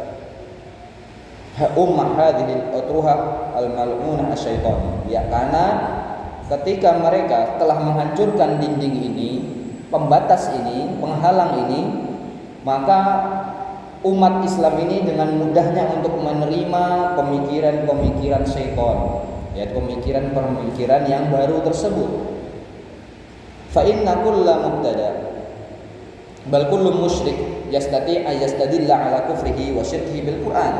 ummah hadhil utruha al-mal'unah asy-syaitan. Ya, karena ketika mereka telah menghancurkan dinding ini, pembatas ini, penghalang ini, maka umat Islam ini dengan mudahnya untuk menerima pemikiran-pemikiran syaitan, yaitu pemikiran-pemikiran yang baru tersebut. Fa inna kulla mubtada bal kullu musyrik yastati ayastadilla ala kufrihi wa syirkihi bil Quran.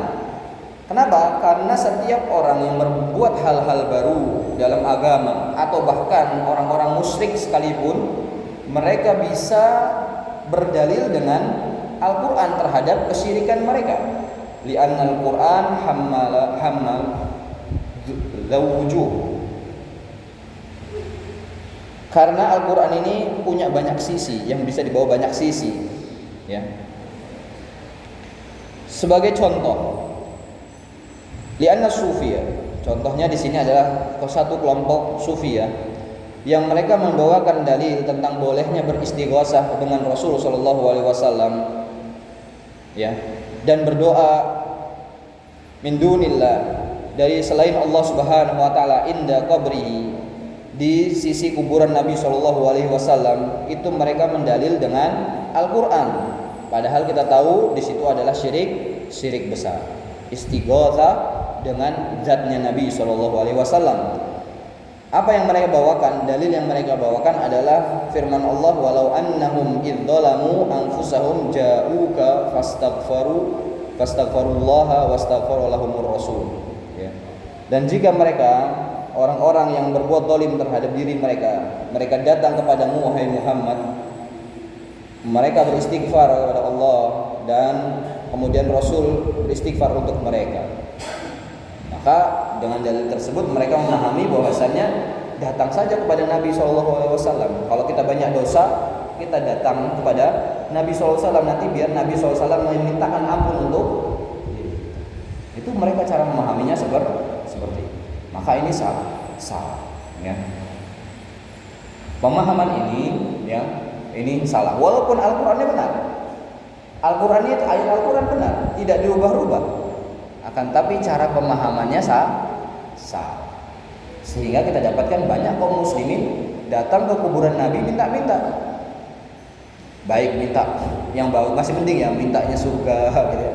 Kenapa? Karena setiap orang yang berbuat hal-hal baru dalam agama, atau bahkan orang-orang musyrik sekalipun, mereka bisa berdalil dengan Al-Quran terhadap kesyirikan mereka. Li'anna al-Quran hammal zawujuh, karena Al-Quran ini punya banyak sisi, yang bisa dibawa banyak sisi, ya. Sebagai contoh, li'anna sufiyah, contohnya di sini adalah satu kelompok sufiyah yang mereka membawakan dalil tentang bolehnya beristighosah dengan Rasul sallallahu alaihi wasallam, ya, dan berdoa min dunillah, dari selain Allah Subhanahu wa taala, inda qabrihi, di sisi kuburan Nabi sallallahu alaihi wasallam. Itu mereka mendalil dengan Al-Qur'an, padahal kita tahu di situ adalah syirik besar. Istighotsah dengan zatnya Nabi sallallahu alaihi wasallam. Apa yang mereka bawakan, dalil yang mereka bawakan adalah firman Allah, walau annahum idzalamu anfusahum ja'uka fastaghfarullaha wastaghfara lahumur rasul, ya. Dan jika mereka, orang-orang yang berbuat zalim terhadap diri mereka, mereka datang kepadamu wahai Muhammad, mereka beristighfar kepada Allah dan kemudian Rasul beristighfar untuk mereka, maka dengan dalil tersebut mereka memahami bahwasannya datang saja kepada Nabi SAW. Kalau kita banyak dosa, kita datang kepada Nabi SAW, nanti biar Nabi SAW memintakan ampun untuk itu. Mereka cara memahaminya seperti itu. Maka ini salah, ya. Pemahaman ini, ya, ini salah. Walaupun Al-Qur'annya benar, Al-Qur'annya itu ayat Al-Qur'an benar, tidak diubah-ubah, akan tapi cara pemahamannya salah. Sehingga kita dapatkan banyak kaum muslimin datang ke kuburan Nabi minta-minta. Baik minta yang bagus, masih penting ya, mintanya surga gitu ya.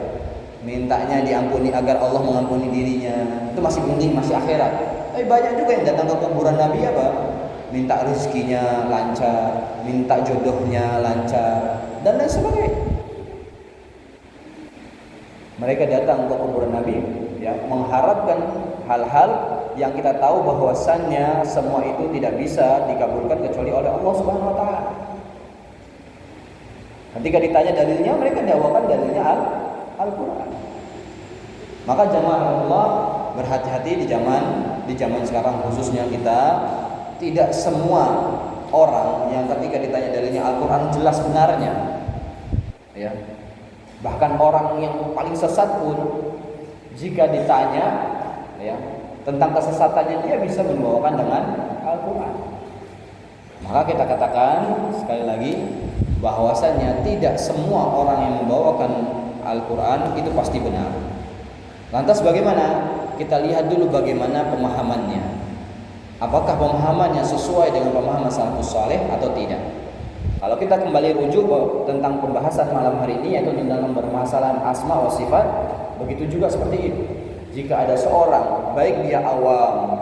Mintanya diampuni agar Allah mengampuni dirinya, itu masih penting, masih akhirat. Tapi banyak juga yang datang ke kuburan Nabi apa? Minta rezekinya lancar, minta jodohnya lancar, dan lain sebagainya. Mereka datang ke kuburan Nabi, ya, mengharapkan hal-hal yang kita tahu bahwasannya semua itu tidak bisa dikabulkan kecuali oleh Allah Subhanahu wa taala. Ketika ditanya dalilnya, mereka dakwakan dalilnya Al-Qur'an. Maka jamaah Allah berhati-hati di zaman sekarang, khususnya kita, tidak semua orang yang ketika ditanya dalilnya Al-Qur'an jelas benarnya. Ya. Bahkan orang yang paling sesat pun jika ditanya, ya, tentang kesesatannya, dia bisa membawakan dengan Al-Qur'an. Maka kita katakan sekali lagi bahwasannya tidak semua orang yang membawakan Al-Qur'an itu pasti benar. Lantas bagaimana? Kita lihat dulu bagaimana pemahamannya. Apakah pemahamannya sesuai dengan pemahaman salafus saleh atau tidak? Kalau kita kembali rujuk tentang pembahasan malam hari ini, yaitu tentang permasalahan asma wa sifat, begitu juga seperti itu. Jika ada seorang, baik dia awam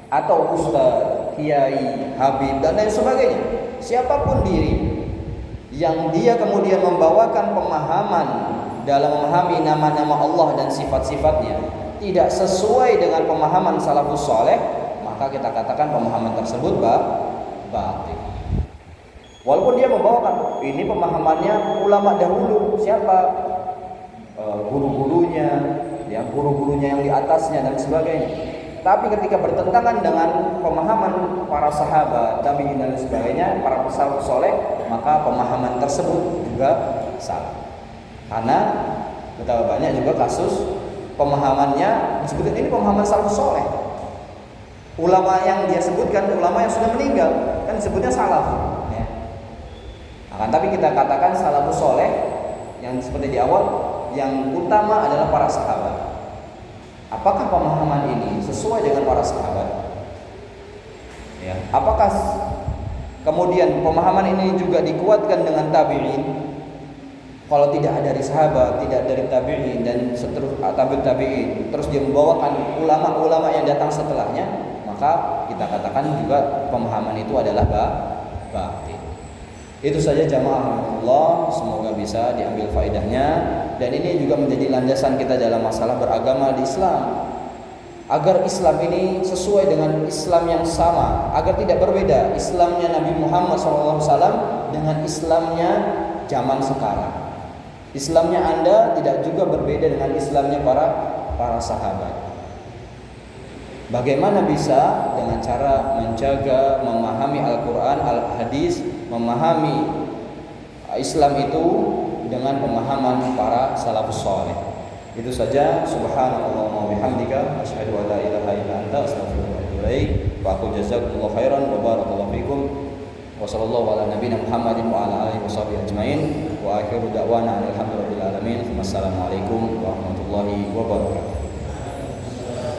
atau ustaz, kiai, habib dan lain sebagainya, siapapun diri yang dia kemudian membawakan pemahaman dalam memahami nama-nama Allah dan sifat-sifatnya tidak sesuai dengan pemahaman salafus saleh, maka kita katakan pemahaman tersebut batil. Walaupun dia membawakan ini pemahamannya ulama dahulu, siapa? Guru-gurunya, ya, guru-gurunya yang di atasnya dan sebagainya. Tapi ketika bertentangan dengan pemahaman para sahabat, tabi'in dan sebagainya, para salafus saleh, maka pemahaman tersebut juga salah. Karena betapa banyak juga kasus pemahamannya disebutkan ini pemahaman salafus saleh. Ulama yang dia sebutkan ulama yang sudah meninggal, kan disebutnya salaf, ya. Akan tapi kita katakan salafus saleh yang seperti di awal, yang utama adalah para sahabat. Apakah pemahaman ini sesuai dengan para sahabat? Ya. Apakah kemudian pemahaman ini juga dikuatkan dengan tabi'in? Kalau tidak ada dari sahabat, tidak dari tabi'in dan seterusnya tabi'in, terus dia membawakan ulama-ulama yang datang setelahnya, maka kita katakan juga pemahaman itu adalah batil. Itu saja jamaah Allah, semoga bisa diambil faedahnya, dan ini juga menjadi landasan kita dalam masalah beragama di Islam. Agar Islam ini sesuai dengan Islam yang sama, agar tidak berbeda Islamnya Nabi Muhammad SAW dengan Islamnya zaman sekarang. Islamnya Anda tidak juga berbeda dengan Islamnya para sahabat. Bagaimana bisa? Dengan cara menjaga, memahami Al-Quran, Al-Hadis, memahami Islam itu dengan pemahaman para salafus saleh. Itu saja. Subhanallah wa bihamdika, asyhadu an la ilaha illa anta, astaghfiruka wa atubu ilaik. Wa aqul jazakumullahu khairan wa barakallahu fikum. Wa sallallahu ala nabiyyina Muhammadin wa ala alihi washabihi ajmain. Wa akhiru da'wana alhamdulillahi alamin. Wassalamualaikum warahmatullahi wabarakatuh.